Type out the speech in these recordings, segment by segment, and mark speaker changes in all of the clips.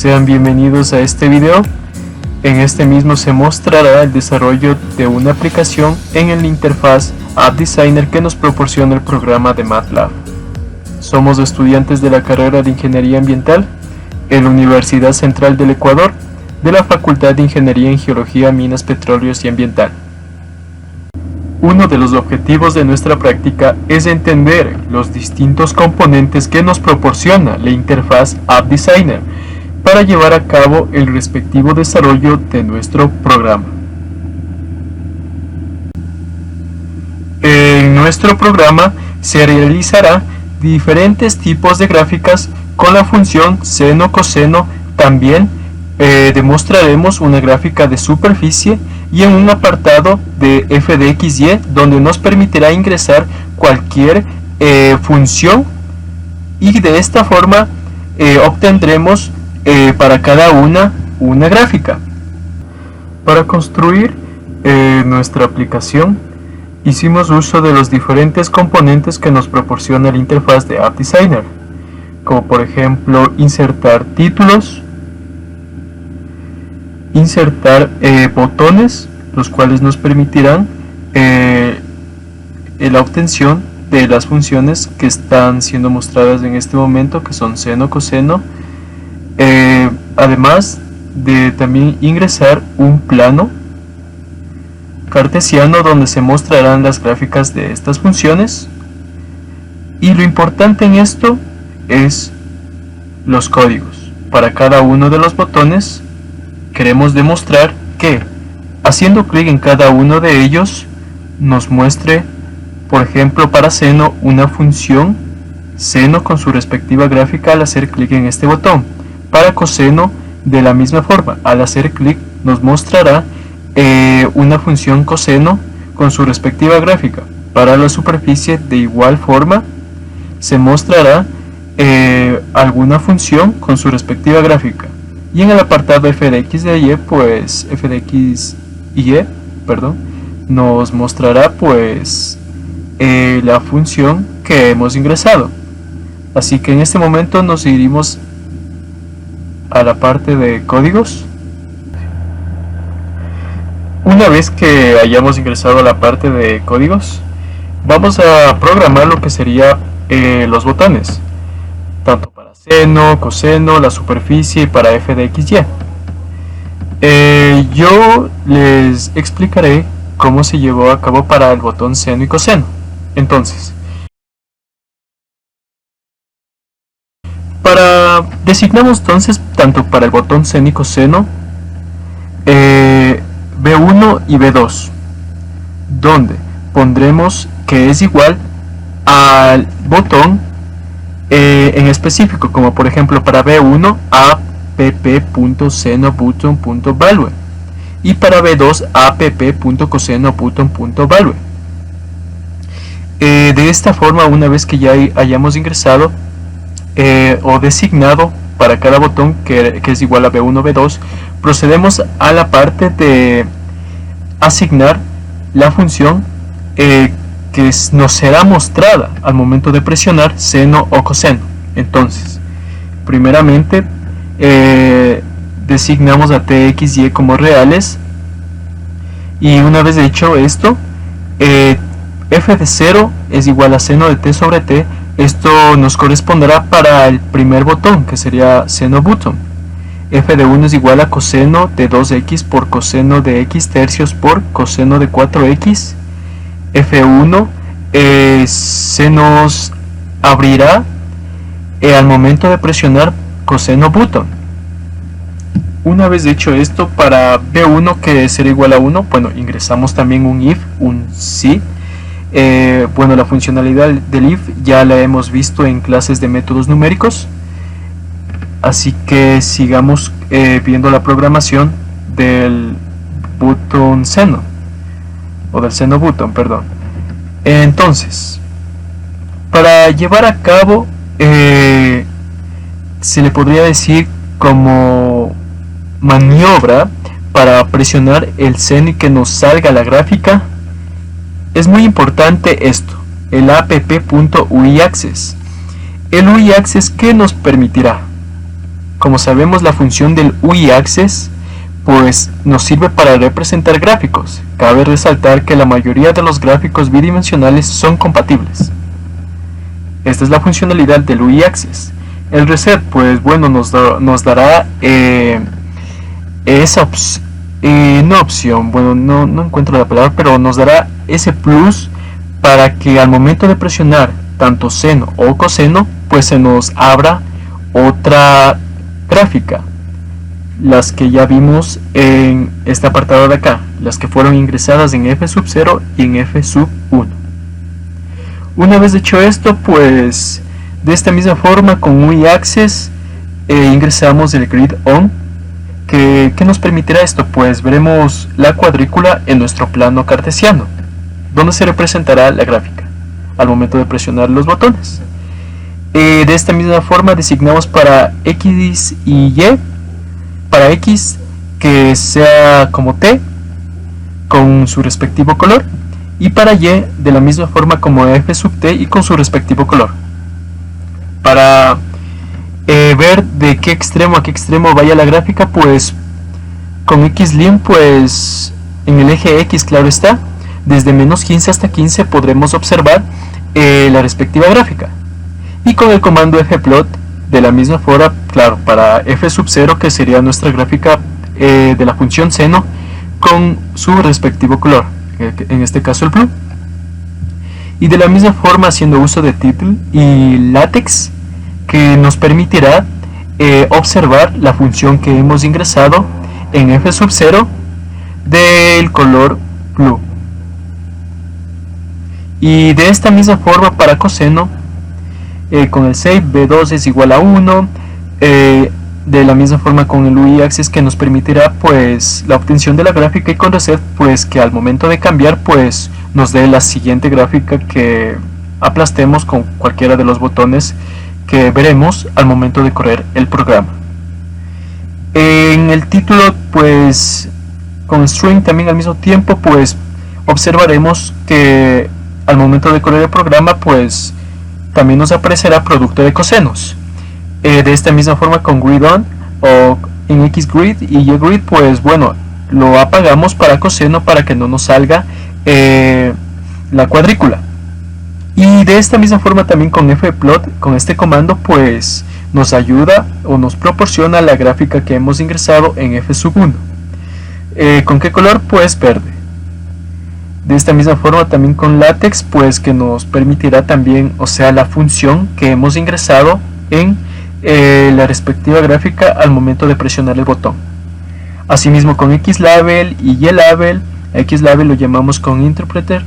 Speaker 1: Sean bienvenidos a este video. En este mismo se mostrará el desarrollo de una aplicación en el interfaz App Designer que nos proporciona el programa de MATLAB. Somos estudiantes de la carrera de Ingeniería Ambiental en la Universidad Central del Ecuador, de la Facultad de Ingeniería en Geología, Minas, Petróleos y Ambiental. Uno de los objetivos de nuestra práctica es entender los distintos componentes que nos proporciona la interfaz App Designer para llevar a cabo el respectivo desarrollo de nuestro programa. En nuestro programa se realizará diferentes tipos de gráficas con la función seno, coseno. También demostraremos una gráfica de superficie y en un apartado de f(d)x(y) donde nos permitirá ingresar cualquier función, y de esta forma obtendremos para cada una gráfica. Para construir nuestra aplicación hicimos uso de los diferentes componentes que nos proporciona la interfaz de App Designer, como por ejemplo insertar títulos, insertar botones, los cuales nos permitirán la obtención de las funciones que están siendo mostradas en este momento, que son seno, coseno, además de también ingresar un plano cartesiano donde se mostrarán las gráficas de estas funciones. Y lo importante en esto es los códigos. Para cada uno de los botones queremos demostrar que haciendo clic en cada uno de ellos nos muestre, por ejemplo, para seno una función seno con su respectiva gráfica al hacer clic en este botón. Para coseno, de la misma forma, al hacer clic nos mostrará una función coseno con su respectiva gráfica. Para la superficie, de igual forma, se mostrará alguna función con su respectiva gráfica. Y en el apartado f(d)x(y), pues nos mostrará pues la función que hemos ingresado. Así que en este momento nos iremos a la parte de códigos. Una vez que hayamos ingresado a la parte de códigos, vamos a programar lo que sería los botones, tanto para seno, coseno, la superficie y para f(d)x(y). Yo les explicaré cómo se llevó a cabo para el botón seno y coseno. Entonces, designamos entonces tanto para el botón seno y coseno B1 y B2, donde pondremos que es igual al botón en específico, como por ejemplo para B1 app.senobutton.value y para B2 app.cosenobutton.value. De esta forma, una vez que ya hayamos ingresado o designado para cada botón que es igual a B1 o B2, procedemos a la parte de asignar la función que nos será mostrada al momento de presionar seno o coseno. Entonces, primeramente designamos a t, x, y como reales, y una vez hecho esto, f de 0 es igual a seno de t sobre t. Esto nos corresponderá para el primer botón, que sería seno button. F de 1 es igual a coseno de 2x por coseno de x tercios por coseno de 4x. F1 se nos abrirá al momento de presionar coseno button. Una vez hecho esto, para B1, que será igual a 1, bueno, ingresamos también un if, un si. Bueno, la funcionalidad del if ya la hemos visto en clases de métodos numéricos, así que sigamos viendo la programación del button seno, o del seno button, perdón. Entonces, para llevar a cabo, se le podría decir como maniobra para presionar el seno y que nos salga la gráfica, es muy importante esto, el app.uiAccess. El uiAccess, ¿qué nos permitirá? como sabemos, la función del y-axis pues nos sirve para representar gráficos. Cabe resaltar que la mayoría de los gráficos bidimensionales son compatibles. Esta es la funcionalidad del y-axis. El reset, pues bueno, nos dará esa opción, bueno, no encuentro la palabra, pero nos dará ese plus para que al momento de presionar tanto seno o coseno, pues se nos abra otra gráfica, las que ya vimos en este apartado de acá, las que fueron ingresadas en f_0 y en f_1. Una vez hecho esto, pues de esta misma forma con y-axis ingresamos el grid on. ¿Qué nos permitirá esto? Pues veremos la cuadrícula en nuestro plano cartesiano, donde se representará la gráfica al momento de presionar los botones. De esta misma forma designamos para x y y, para x que sea como t con su respectivo color, y para y de la misma forma como f_t y con su respectivo color. Para ver de qué extremo a qué extremo vaya la gráfica, pues con xlim, pues en el eje x, claro está, desde -15 hasta 15 podremos observar la respectiva gráfica. Y con el comando fplot, de la misma forma, claro, para f_0, que sería nuestra gráfica de la función seno con su respectivo color, en este caso el blue. Y de la misma forma haciendo uso de title y latex, que nos permitirá observar la función que hemos ingresado en f_0 del color blue. Y de esta misma forma para coseno, con el save b2 es igual a 1, de la misma forma con el y-axis, que nos permitirá pues la obtención de la gráfica, y con reset pues que al momento de cambiar pues nos dé la siguiente gráfica que aplastemos con cualquiera de los botones que veremos al momento de correr el programa. En el título, pues con string también al mismo tiempo, pues observaremos que al momento de correr el programa pues también nos aparecerá producto de cosenos. De esta misma forma con grid on o en xgrid y ygrid, pues bueno, lo apagamos para coseno para que no nos salga la cuadrícula. Y de esta misma forma también con fplot, con este comando, pues nos ayuda o nos proporciona la gráfica que hemos ingresado en f_1. ¿Con qué color? Pues verde. De esta misma forma también con latex, pues que nos permitirá también, o sea, la función que hemos ingresado en la respectiva gráfica al momento de presionar el botón. Asimismo con xlabel y ylabel. Xlabel lo llamamos como interpreter,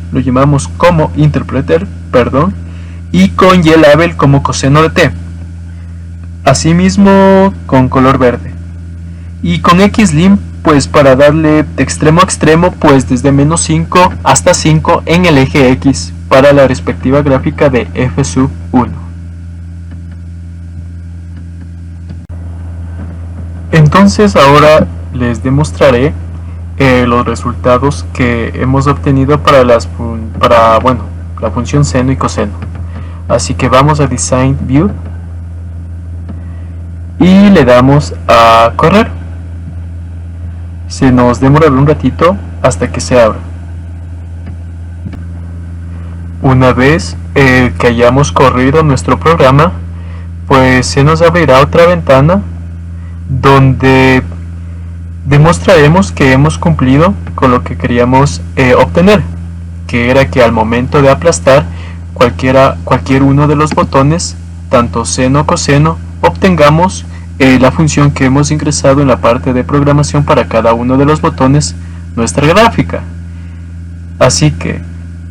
Speaker 1: y con ylabel como coseno de t. Asimismo con color verde. Y con xlim, pues para darle de extremo a extremo, pues desde -5 hasta 5 en el eje x para la respectiva gráfica de f_1. Entonces ahora les demostraré los resultados que hemos obtenido para la función seno y coseno. Así que vamos a Design View y le damos a correr. Se nos demorará un ratito hasta que se abra. Una vez que hayamos corrido nuestro programa, pues se nos abrirá otra ventana donde demostraremos que hemos cumplido con lo que queríamos obtener, que era que al momento de aplastar cualquier uno de los botones, tanto seno o coseno, obtengamos la función que hemos ingresado en la parte de programación para cada uno de los botones, nuestra gráfica. Así que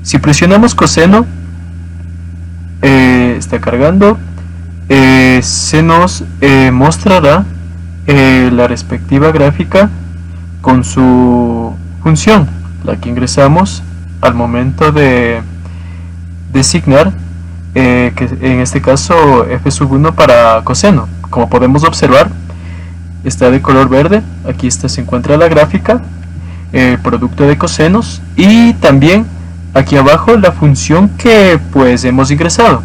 Speaker 1: si presionamos coseno, está cargando, se nos mostrará la respectiva gráfica con su función, la que ingresamos al momento de designar, que en este caso f_1 para coseno. Como podemos observar, está de color verde. Aquí se encuentra la gráfica, el producto de cosenos, y también aquí abajo la función que pues hemos ingresado,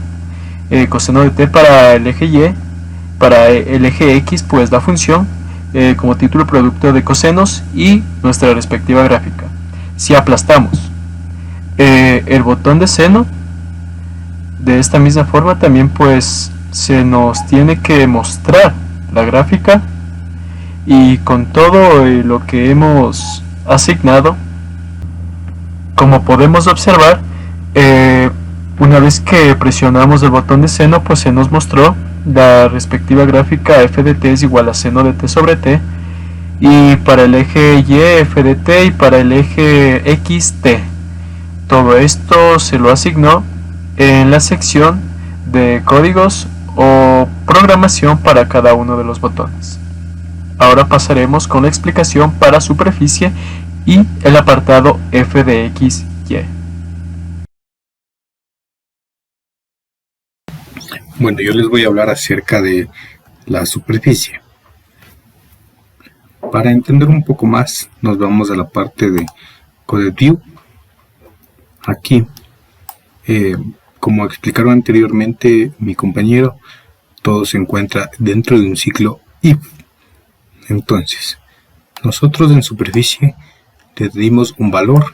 Speaker 1: coseno de t para el eje y para el eje X pues la función como título producto de cosenos y nuestra respectiva gráfica. Si aplastamos el botón de seno de esta misma forma, también pues se nos tiene que mostrar la gráfica, y con todo lo que hemos asignado, como podemos observar, una vez que presionamos el botón de seno pues se nos mostró la respectiva gráfica f de t es igual a seno de t sobre t, y para el eje y f de t y para el eje x t. Todo esto se lo asignó en la sección de códigos o programación para cada uno de los botones. Ahora pasaremos con la explicación para superficie y el apartado f de x, y.
Speaker 2: Bueno, yo les voy a hablar acerca de la superficie. Para entender un poco más, nos vamos a la parte de Code View. Aquí, como explicaron anteriormente mi compañero, todo se encuentra dentro de un ciclo if. Entonces, nosotros en superficie le dimos un valor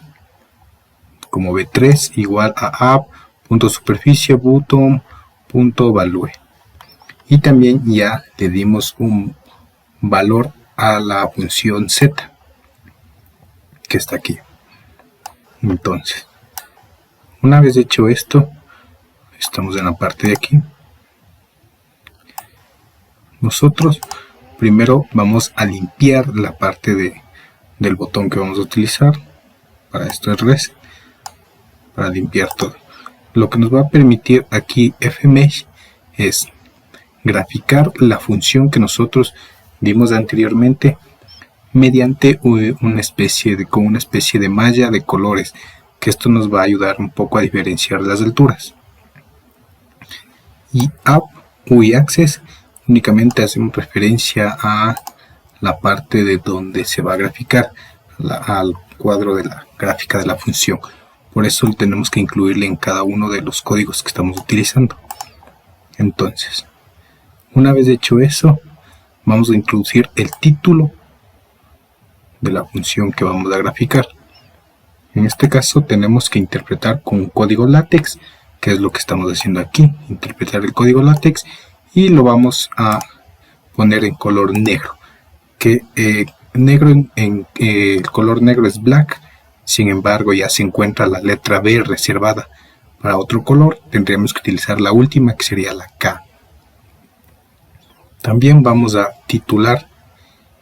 Speaker 2: como b3 igual a app.superficie button.value, y también ya le dimos un valor a la función z que está aquí. Entonces, una vez hecho esto, estamos en la parte de aquí. Nosotros primero vamos a limpiar la parte del botón que vamos a utilizar. Para esto es reset, para limpiar todo. Lo que nos va a permitir aquí fmesh es graficar la función que nosotros vimos anteriormente mediante una especie de malla de colores, que esto nos va a ayudar un poco a diferenciar las alturas. Y app UI access únicamente hacemos referencia a la parte de donde se va a graficar, al cuadro de la gráfica de la función. Por eso tenemos que incluirle en cada uno de los códigos que estamos utilizando. Entonces, una vez hecho eso, vamos a introducir el título de la función que vamos a graficar. En este caso tenemos que interpretar con un código látex, que es lo que estamos haciendo aquí, interpretar el código látex, y lo vamos a poner en color negro, que el color negro es black. Sin embargo, ya se encuentra la letra B reservada para otro color. Tendríamos que utilizar la última, que sería la K. También vamos a titular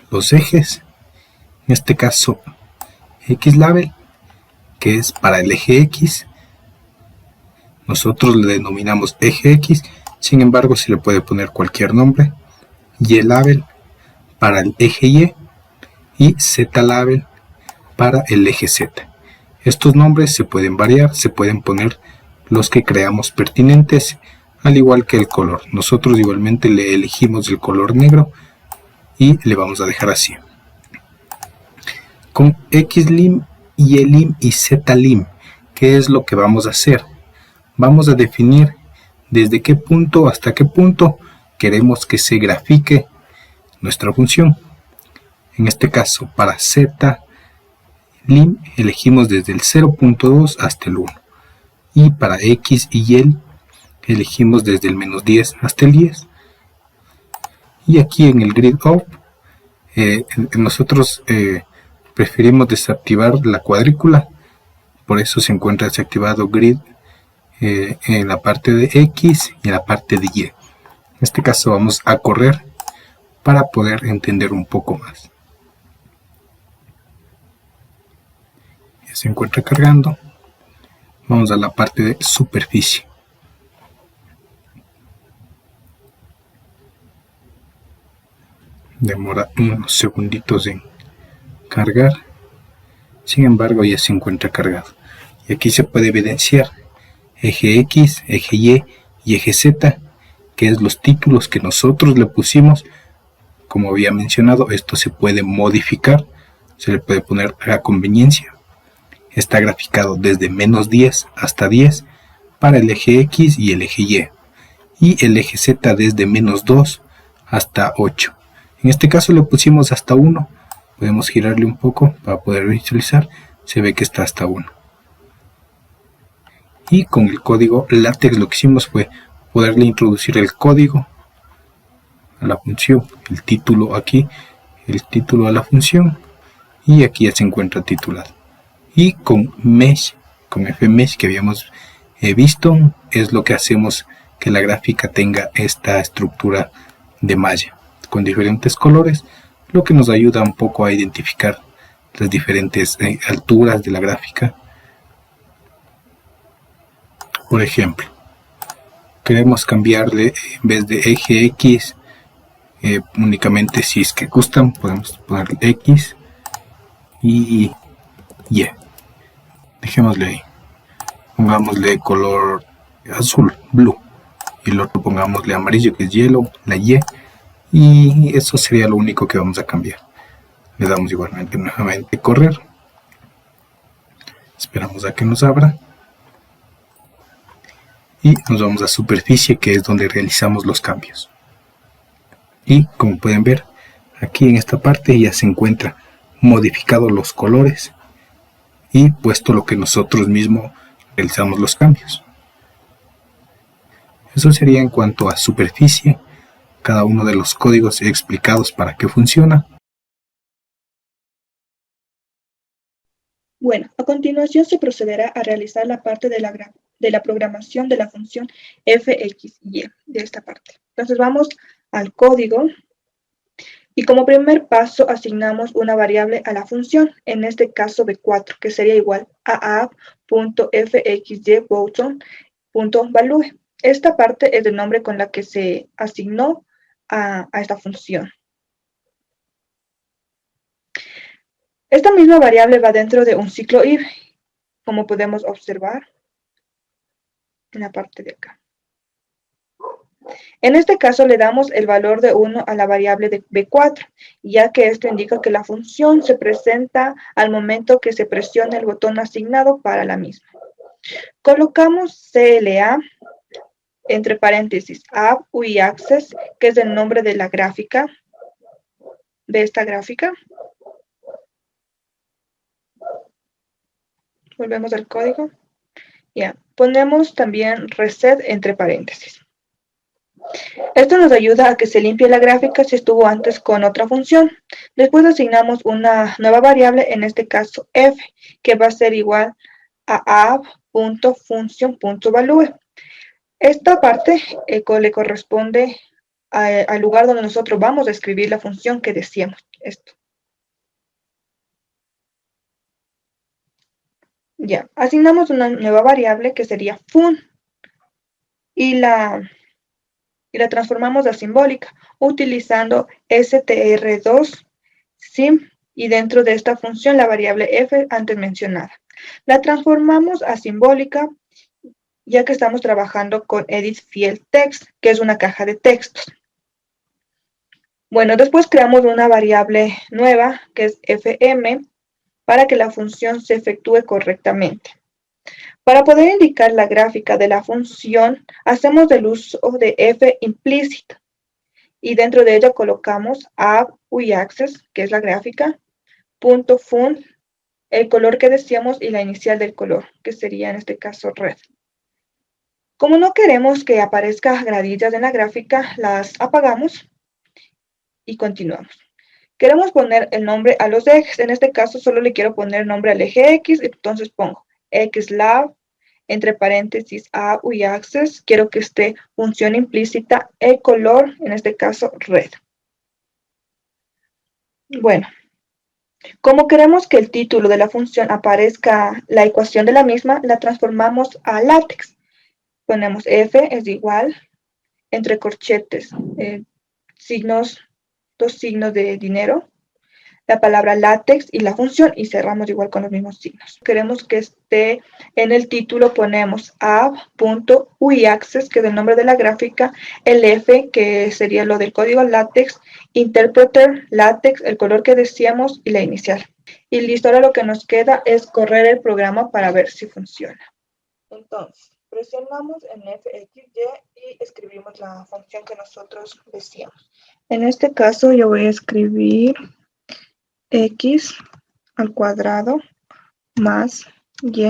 Speaker 2: los ejes, en este caso XLabel, que es para el eje X. Nosotros le denominamos eje X, sin embargo se le puede poner cualquier nombre. Y-Label para el eje Y Z-Label para el eje Z. Estos nombres se pueden variar, se pueden poner los que creamos pertinentes, al igual que el color. Nosotros igualmente le elegimos el color negro y le vamos a dejar así. Con XLim, YLim y ZLim, ¿qué es lo que vamos a hacer? Vamos a definir desde qué punto hasta qué punto queremos que se grafique nuestra función. En este caso, para ZLim elegimos desde el 0.2 hasta el 1, y para X y Y elegimos desde el -10 hasta el 10. Y aquí en el grid off nosotros preferimos desactivar la cuadrícula, por eso se encuentra desactivado grid en la parte de X y en la parte de Y. En este caso vamos a correr para poder entender un poco más. Ya se encuentra cargando. Vamos a la parte de superficie. Demora unos segunditos en cargar. Sin embargo, ya se encuentra cargado. Y aquí se puede evidenciar eje X, eje y eje Z, que es los títulos que nosotros le pusimos. Como había mencionado, esto se puede modificar, se le puede poner a conveniencia. Está graficado desde -10 hasta 10 para el eje X y el eje Y, y el eje Z desde -2 hasta 8. En este caso le pusimos hasta 1. Podemos girarle un poco para poder visualizar. Se ve que está hasta 1. Y con el código LaTeX lo que hicimos fue poderle introducir el código a la función, el título aquí, el título a la función, y aquí ya se encuentra titulado. Y con Mesh, con FMesh que habíamos visto, es lo que hacemos que la gráfica tenga esta estructura de malla con diferentes colores, lo que nos ayuda un poco a identificar las diferentes alturas de la gráfica. Por ejemplo, queremos cambiarle en vez de eje X, únicamente si es que gustan, podemos poner X y Y. Dejémosle ahí. Pongámosle color azul, blue, y el otro pongámosle amarillo, que es yellow, la Y, y eso sería lo único que vamos a cambiar. Le damos igualmente nuevamente correr, esperamos a que nos abra y nos vamos a superficie, que es donde realizamos los cambios. Y como pueden ver, aquí en esta parte ya se encuentra modificados los colores y puesto lo que nosotros mismos realizamos los cambios. Eso sería en cuanto a superficie, cada uno de los códigos explicados para qué funciona.
Speaker 3: Bueno, a continuación se procederá a realizar la parte de la programación de la función fxy de esta parte. Entonces vamos al código y como primer paso asignamos una variable a la función, en este caso b4, que sería igual a app.fxybutton.value. Esta parte es el nombre con la que se asignó a esta función. Esta misma variable va dentro de un ciclo if, como podemos observar en la parte de acá. En este caso le damos el valor de 1 a la variable de b4, ya que esto indica que la función se presenta al momento que se presiona el botón asignado para la misma. Colocamos CLA entre paréntesis app UIAccess, que es el nombre de la gráfica, de esta gráfica. Volvemos al código. Ya, ponemos también reset entre paréntesis. Esto nos ayuda a que se limpie la gráfica si estuvo antes con otra función. Después asignamos una nueva variable, en este caso f, que va a ser igual a app.function.value. Esta parte le corresponde al lugar donde nosotros vamos a escribir la función que decíamos. Esto. Ya, asignamos una nueva variable que sería fun y la transformamos a simbólica utilizando str2 sim y dentro de esta función la variable f antes mencionada. La transformamos a simbólica ya que estamos trabajando con edit field text, que es una caja de textos. Bueno, después creamos una variable nueva que es fm para que la función se efectúe correctamente. Para poder indicar la gráfica de la función, hacemos el uso de f implícito y dentro de ella colocamos app UIAccess, que es la gráfica, .fun, el color que decíamos y la inicial del color, que sería en este caso red. Como no queremos que aparezcan gradillas en la gráfica, las apagamos y continuamos. Queremos poner el nombre a los ejes, en este caso solo le quiero poner nombre al eje X, entonces pongo xlab, entre paréntesis a UIAccess, quiero que esté función implícita, el color, en este caso red. Bueno, como queremos que el título de la función aparezca la ecuación de la misma, la transformamos a LaTeX. Ponemos f es igual, entre corchetes, dos signos de dinero, la palabra LaTeX y la función, y cerramos igual con los mismos signos. Queremos que esté en el título, ponemos app.uiAccess, que es el nombre de la gráfica, el F, que sería lo del código LaTeX, interpreter, LaTeX, el color que decíamos, y la inicial. Y listo, ahora lo que nos queda es correr el programa para ver si funciona. Entonces, presionamos en FXY y escribimos la función que nosotros decíamos. En este caso yo voy a escribir x al cuadrado más y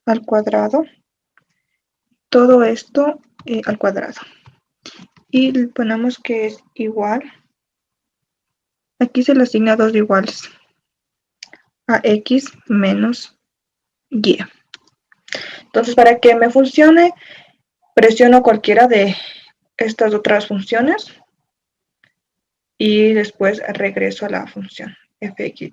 Speaker 3: al cuadrado, todo esto al cuadrado. Y ponemos que es igual, aquí se le asigna dos iguales, a x menos y. Entonces, para que me funcione, presiono cualquiera de estas otras funciones y después regreso a la función fxy.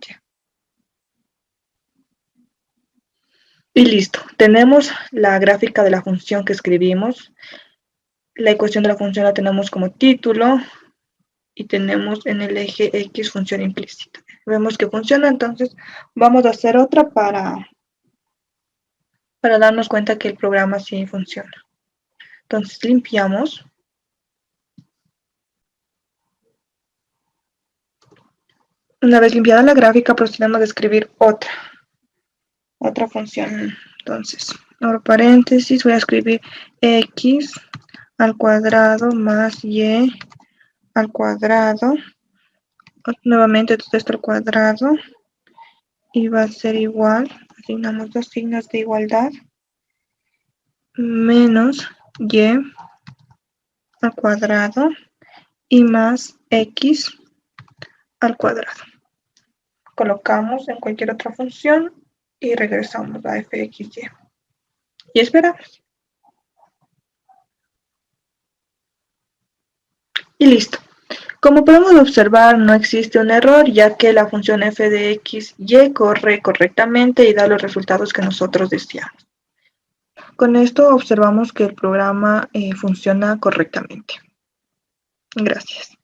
Speaker 3: Y listo, tenemos la gráfica de la función que escribimos. La ecuación de la función la tenemos como título y tenemos en el eje X función implícita. Vemos que funciona, entonces vamos a hacer otra para darnos cuenta que el programa sí funciona. Entonces limpiamos. Una vez limpiada la gráfica, procedemos a escribir otra función. Entonces, abro paréntesis, voy a escribir x al cuadrado más y al cuadrado. Nuevamente todo esto al cuadrado. Y va a ser igual, asignamos dos signos de igualdad, menos y al cuadrado y más x al cuadrado. Colocamos en cualquier otra función y regresamos a fxy. Y esperamos. Y listo. Como podemos observar, no existe un error, ya que la función f de x y corre correctamente y da los resultados que nosotros deseamos. Con esto observamos que el programa funciona correctamente. Gracias.